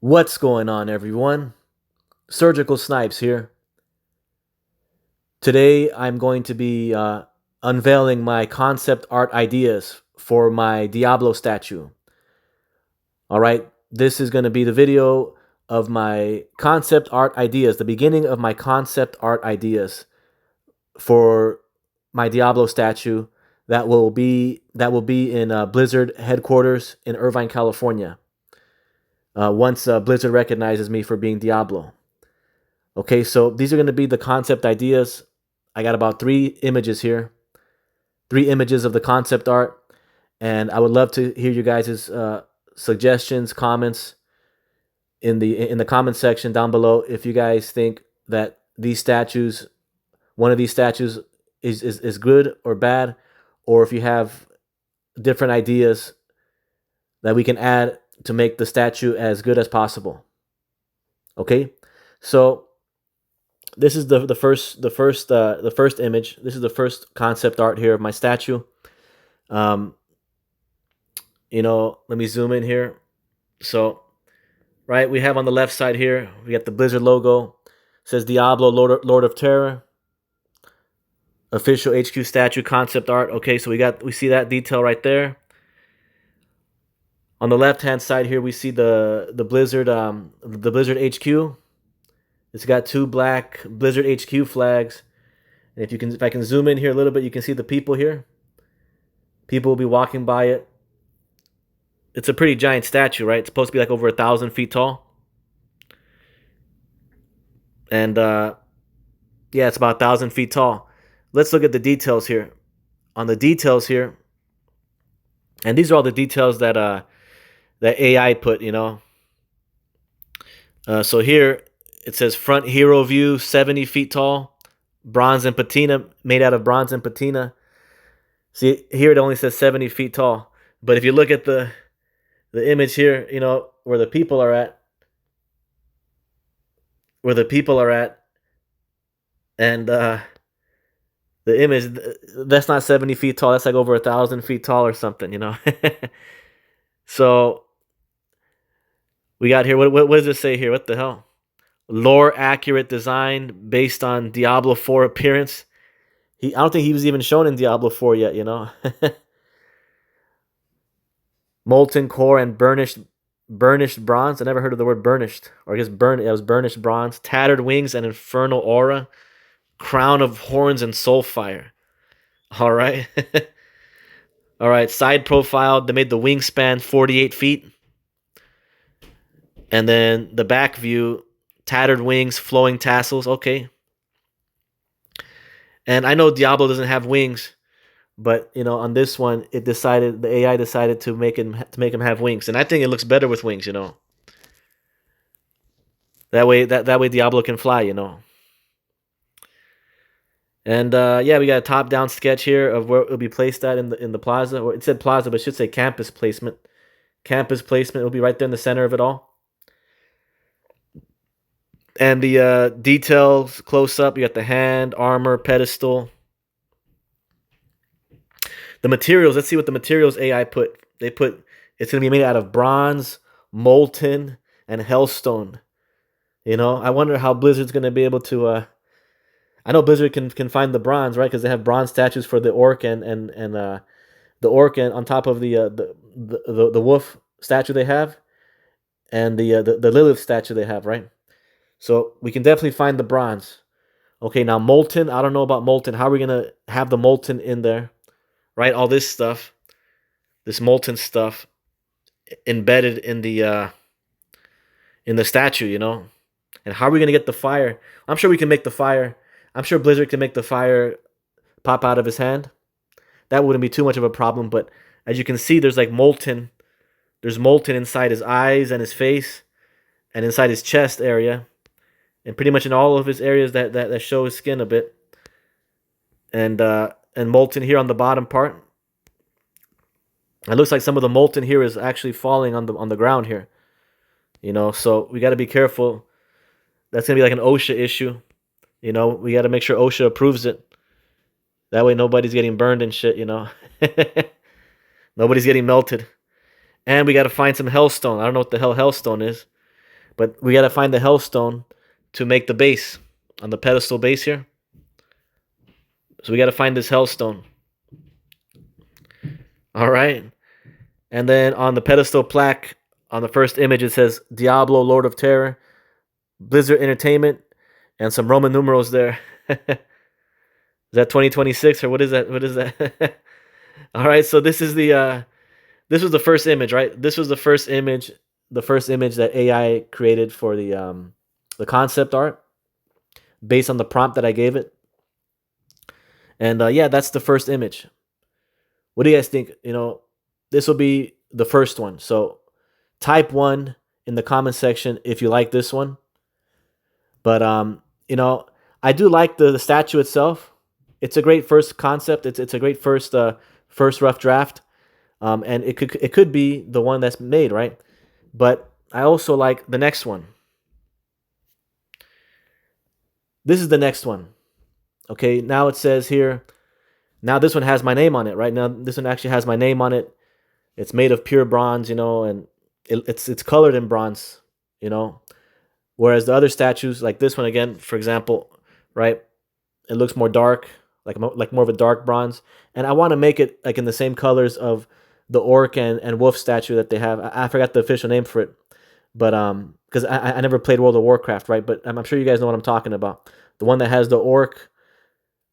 What's going on, everyone? SurgicalSnipes here. Today, I'm going to be unveiling my concept art ideas for my Diablo statue. All right, this is going to be the video of my concept art ideas, the beginning of my concept art ideas for my Diablo statue that will be in Blizzard headquarters in Irvine, California. Once Blizzard recognizes me for being Diablo. Okay, so these are going to be the concept ideas. I got about 3 images here, 3 images of the concept art, and I would love to hear you guys' suggestions, comments in the comment section down below. If you guys think that these statues, one of these statues, is good or bad, or if you have different ideas that we can add to make the statue as good as possible. Okay, so this is the first image. This is the first concept art here of my statue. Um, let me zoom in here. So, right, we have on the left side here, we got the Blizzard logo. It says Diablo Lord of Terror. Official HQ statue concept art. Okay, so we see that detail right there. On the left hand side here, we see the Blizzard HQ. It's got 2 black Blizzard HQ flags. And if I can zoom in here a little bit, you can see the people here. People will be walking by it. It's a pretty giant statue, right? It's supposed to be like over 1,000 feet tall. And yeah, it's about 1,000 feet tall. Let's look at the details here. On the details here, and these are all the details that AI put, So here it says front hero view, 70 feet tall, bronze and patina, made out of bronze and patina. See, here it only says 70 feet tall. But if you look at the image here, where the people are at, and the image, that's not 70 feet tall. That's like over 1,000 feet tall or something. So we got here. What does it say here? What the hell? Lore accurate design based on Diablo 4 appearance. I don't think he was even shown in Diablo 4 yet. Molten core and burnished bronze. I never heard of the word burnished. Or I guess it was burnished bronze. Tattered wings and infernal aura. Crown of horns and soul fire. All right. All right. Side profile. They made the wingspan 48 feet. And then the back view. Tattered wings, flowing tassels. Okay. And I know Diablo doesn't have wings, but on this one, the AI decided to make him have wings, and I think it looks better with wings. That way Diablo can fly. And yeah, we got a top-down sketch here of where it'll be placed at in the plaza. Or it said plaza, but it should say campus placement. Campus placement will be right there in the center of it all. And the details close up. You got the hand, armor, pedestal. The materials. Let's see what the materials AI put. They put it's gonna be made out of bronze, molten, and hellstone. I wonder how Blizzard's gonna be able to. I know Blizzard can find the bronze, right? Because they have bronze statues for the orc and the orc, and on top of the wolf statue they have, and the Lilith statue they have, right? So we can definitely find the bronze. Okay, now molten. I don't know about molten. How are we gonna have the molten in there, right? All this stuff, this molten stuff, embedded in the statue, And how are we gonna get the fire? I'm sure we can make the fire. I'm sure Blizzard can make the fire pop out of his hand. That wouldn't be too much of a problem. But as you can see, there's like molten. There's molten inside his eyes and his face, and inside his chest area, and pretty much in all of his areas that show his skin a bit. And molten here on the bottom part. It looks like some of the molten here is actually falling on the ground here. So we got to be careful. That's gonna be like an OSHA issue. We got to make sure OSHA approves it. That way nobody's getting burned and shit. Nobody's getting melted. And we got to find some hellstone. I don't know what the hell hellstone is. But we got to find the hellstone to make the base on the pedestal base here. So we got to find this hellstone. All right. And then on the pedestal plaque, on the first image, it says Diablo Lord of Terror, Blizzard Entertainment, and some Roman numerals there. Is that 2026 or what is that? What is that? All right, so this is the this was the first image, right? This was the first image that AI created for the concept art based on the prompt that I gave it. And yeah, that's the first image. What do you guys think? This will be the first one. So type 1 in the comment section if you like this one. But I do like the statue itself. It's a great first concept. It's a great first rough draft. And it could be the one that's made, right? But I also like the next one. This is the next one. Okay, now it says here, now this one has my name on it, right? Now this one actually has my name on it. It's made of pure bronze, and it's colored in bronze, Whereas the other statues, like this one again, for example, right? It looks more dark, like more of a dark bronze. And I want to make it like in the same colors of the orc and wolf statue that they have. I forgot the official name for it, but because I never played World of Warcraft, right? But I'm sure you guys know what I'm talking about. The one that has the orc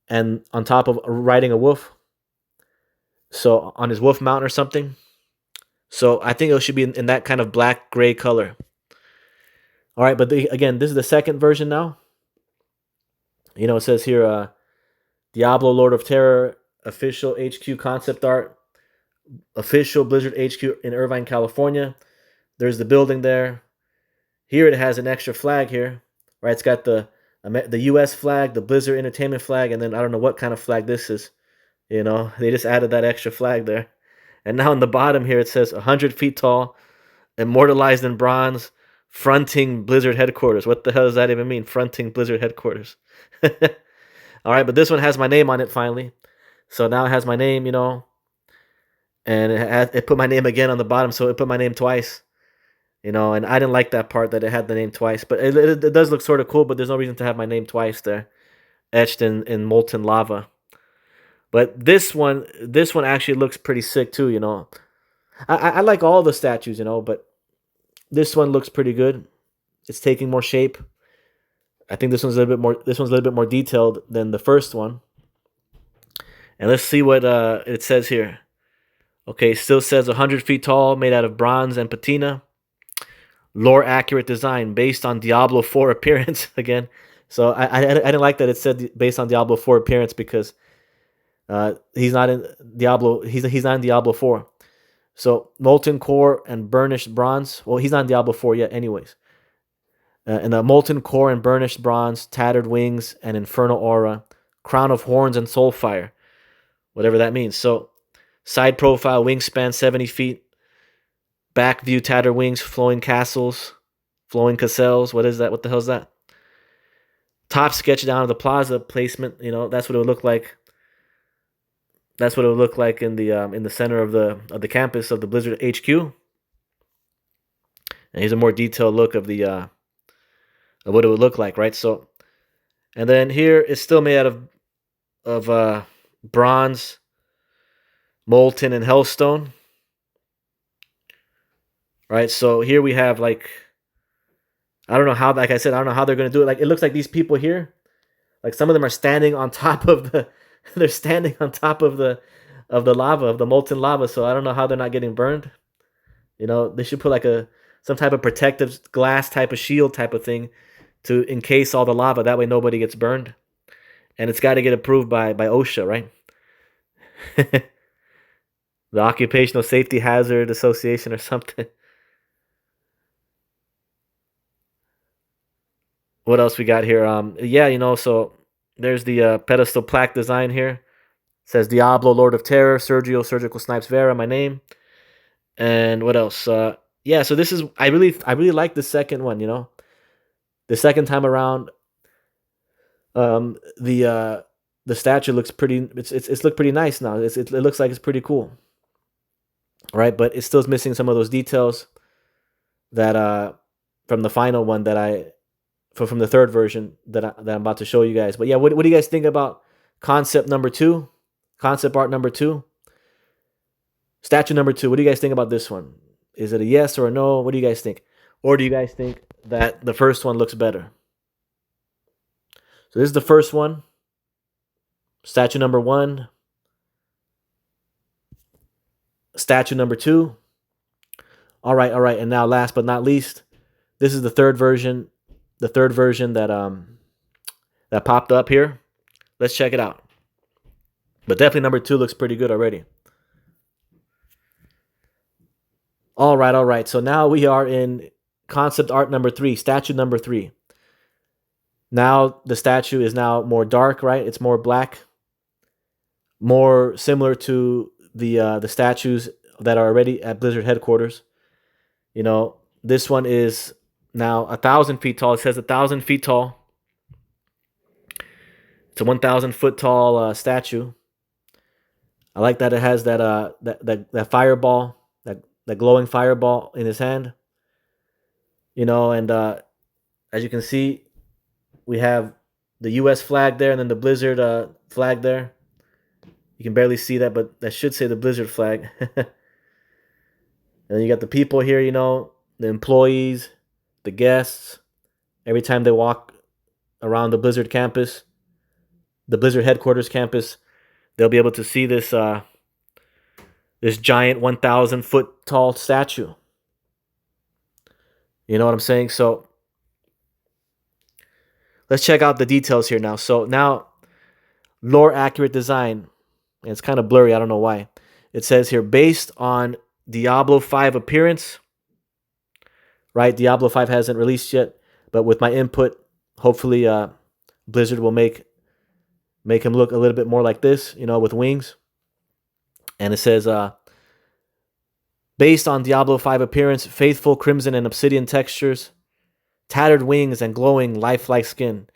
and on top of riding a wolf. So on his wolf mount or something. So I think it should be in that kind of black gray color. All right, but again, this is the second version now. It says here, Diablo Lord of Terror official HQ concept art, official Blizzard HQ in Irvine, California. There's the building there. Here it has an extra flag here, right? It's got the U.S. flag, the Blizzard Entertainment flag, and then I don't know what kind of flag this is. They just added that extra flag there. And now on the bottom here it says 100 feet tall, immortalized in bronze, fronting Blizzard headquarters. What the hell does that even mean? Fronting Blizzard headquarters. All right, but this one has my name on it finally. So now it has my name, and it put my name again on the bottom, so it put my name twice. And I didn't like that part that it had the name twice, but it does look sort of cool, but there's no reason to have my name twice there, etched in molten lava. But this one actually looks pretty sick too, I like all the statues, but this one looks pretty good. It's taking more shape. I think this one's a little bit more detailed than the first one. And let's see what it says here. Okay, still says 100 feet tall, made out of bronze and patina. Lore accurate design based on Diablo 4 appearance again. So I didn't like that it said based on Diablo 4 appearance because he's not in Diablo. He's not in Diablo 4. So molten core and burnished bronze. Well, he's not in Diablo 4 yet, anyways. And the molten core and burnished bronze, tattered wings and infernal aura, crown of horns and soul fire, whatever that means. So side profile, wingspan 70 feet. Back view, tattered wings, flowing castles, flowing castles. What is that? What the hell is that? Top sketch down of the plaza placement. That's what it would look like. That's what it would look like in the center of the campus of the Blizzard HQ. And here's a more detailed look of of what it would look like, right? So, and then here it's still made out of bronze, molten, and hellstone. Right, so here we have like, I don't know how, like I said, I don't know how they're gonna do it. Like it looks like these people here, like some of them are standing on top of they're standing on top of the lava, of the molten lava. So I don't know how they're not getting burned. They should put like some type of protective glass type of shield type of thing to encase all the lava. That way nobody gets burned. And it's got to get approved by OSHA, right? The Occupational Safety Hazard Association or something. What else we got here? Yeah, so there's the pedestal plaque design here. It says Diablo Lord of Terror, SurgicalSnipes Vera, my name. And what else? Yeah, so this is I really like the second one, The second time around, the statue looks pretty. It's looked pretty nice now. It looks like it's pretty cool, right? But it still's missing some of those details that from the final one that from the third version that I'm about to show you guys. But yeah, what do you guys think about concept number 2? Concept art number 2? Statue number 2. What do you guys think about this one? Is it a yes or a no? What do you guys think? Or do you guys think that the first one looks better? So this is the first one. Statue number 1. Statue number 2. All right. And now last but not least, this is the third version. The third version that popped up here. Let's check it out. But definitely number 2 looks pretty good already. All right. So now we are in concept art number 3, statue number 3. Now the statue is now more dark, right? It's more black, more similar to the statues that are already at Blizzard headquarters. You know, this one is now 1,000 feet tall. It says 1,000 feet tall. It's a 1,000 foot tall statue. I like that it has that fireball, that glowing fireball in his hand. You know, and as you can see, we have the U.S. flag there, and then the Blizzard flag there. You can barely see that, but that should say the Blizzard flag. And then you got the people here, you know, the employees, the guests. Every time they walk around the Blizzard campus, the Blizzard headquarters campus, they'll be able to see this this giant 1,000 foot tall statue. You know what I'm saying? So let's check out the details here now. So now, lore accurate design. And it's kind of blurry. I don't know why. It says here, based on Diablo 5 appearance. Right? Diablo 5 hasn't released yet. But with my input, hopefully Blizzard will make him look a little bit more like this, you know, with wings. And it says, based on Diablo 5 appearance, faithful crimson and obsidian textures, tattered wings, and glowing lifelike skin.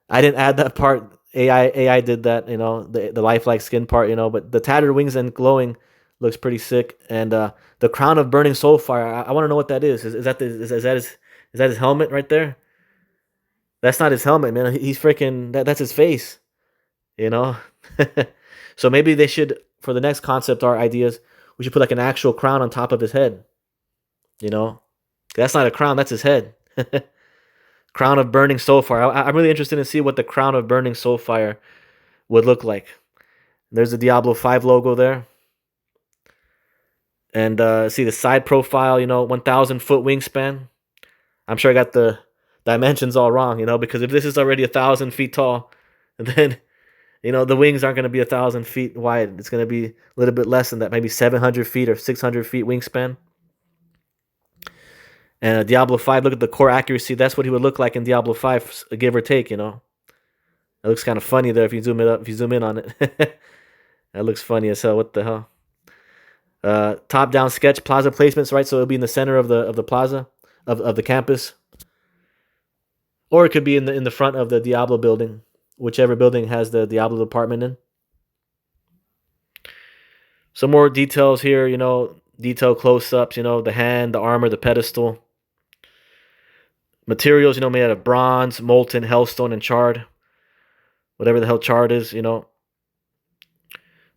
I didn't add that part. AI did that, you know, the lifelike skin part, you know, but the tattered wings and glowing looks pretty sick. And the crown of burning soulfire, I want to know what that is. Is that his helmet right there? That's not his helmet, man. He's freaking that's his face, you know. So maybe they should, for the next concept art ideas, we should put like an actual crown on top of his head. You know, that's not a crown, that's his head. Crown of burning soulfire. I'm really interested to see what the crown of burning soulfire would look like. There's the Diablo 5 logo there. And see the side profile, you know, 1,000 foot wingspan. I'm sure I got the dimensions all wrong, you know, because if this is already 1,000 feet tall, then, you know, the wings aren't going to be 1,000 feet wide. It's going to be a little bit less than that, maybe 700 feet or 600 feet wingspan. And Diablo 5, look at the core accuracy. That's what he would look like in Diablo 5, give or take, you know. It looks kind of funny there if you zoom it up, if you zoom in on it. That looks funny as hell. What the hell? Top-down sketch plaza placements, right? So it'll be in the center of the plaza of the campus, or it could be in the front of the Diablo building, whichever building has the Diablo department in. Some more details here, you know, detail close-ups, you know, the hand, the armor, the pedestal. Materials, you know, made out of bronze, molten, hellstone, and charred. Whatever the hell charred is, you know.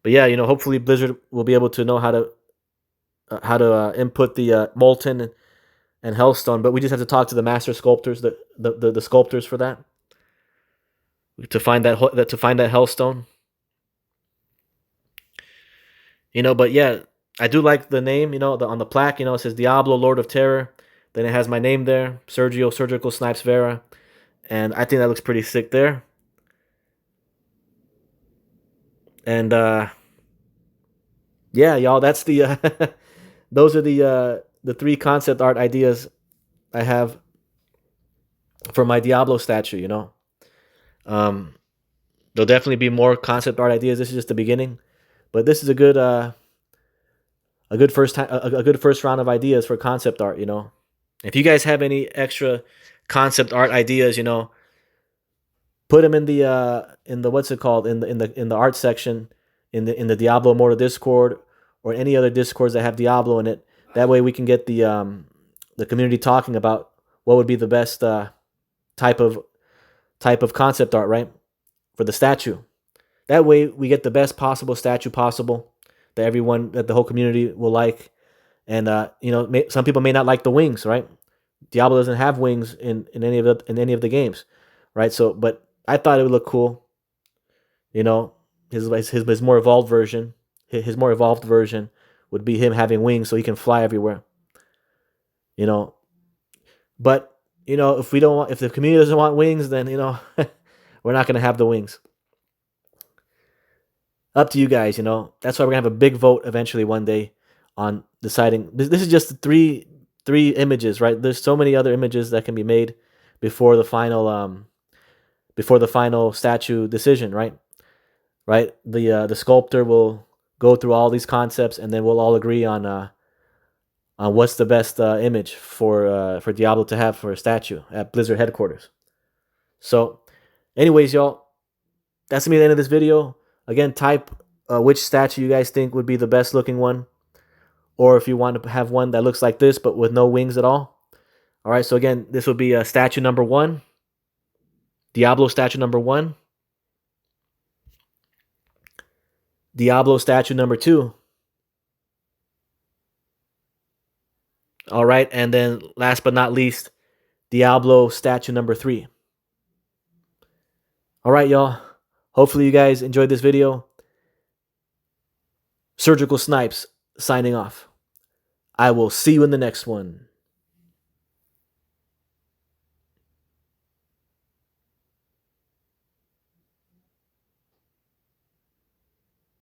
But yeah, you know, hopefully Blizzard will be able to know how to input the molten and hellstone. But we just have to talk to the master sculptors, the sculptors for that, to find that hellstone. You know, but yeah, I do like the name. You know, on the plaque, you know, it says Diablo Lord of Terror. Then it has my name there, SurgicalSnipes Vera, and I think that looks pretty sick there. And yeah, y'all, that's the those are the 3 concept art ideas I have for my Diablo statue. You know, there'll definitely be more concept art ideas. This is just the beginning, but this is a good first time, a good first round of ideas for concept art. You know, if you guys have any extra concept art ideas, you know, put them in the what's it called, in the art section in the Diablo Immortal Discord, or any other Discords that have Diablo in it. That way we can get the community talking about what would be the best type of concept art, right, for the statue. That way, we get the best possible statue possible that the whole community will like. And some people may not like the wings, right? Diablo doesn't have wings in any of the games, right? So, but I thought it would look cool. You know, his more evolved version, his more evolved version would be him having wings so he can fly everywhere. You know, but if the community doesn't want wings, then we're not gonna have the wings. Up to you guys. That's why we're gonna have a big vote eventually one day on deciding. This is just three images, right? There's so many other images that can be made before the final statue decision, right? Right. The sculptor will go through all these concepts, and then we'll all agree on what's the best image for Diablo to have for a statue at Blizzard headquarters. So, anyways, y'all, that's gonna be the end of this video. Again, type which statue you guys think would be the best looking one, or if you want to have one that looks like this but with no wings at all. All right, so again, this will be statue number 1, Diablo statue number 1, Diablo statue number 2. All right, and then last but not least, Diablo statue number 3. All right, y'all. Hopefully you guys enjoyed this video. Surgical Snipes signing off. I will see you in the next one.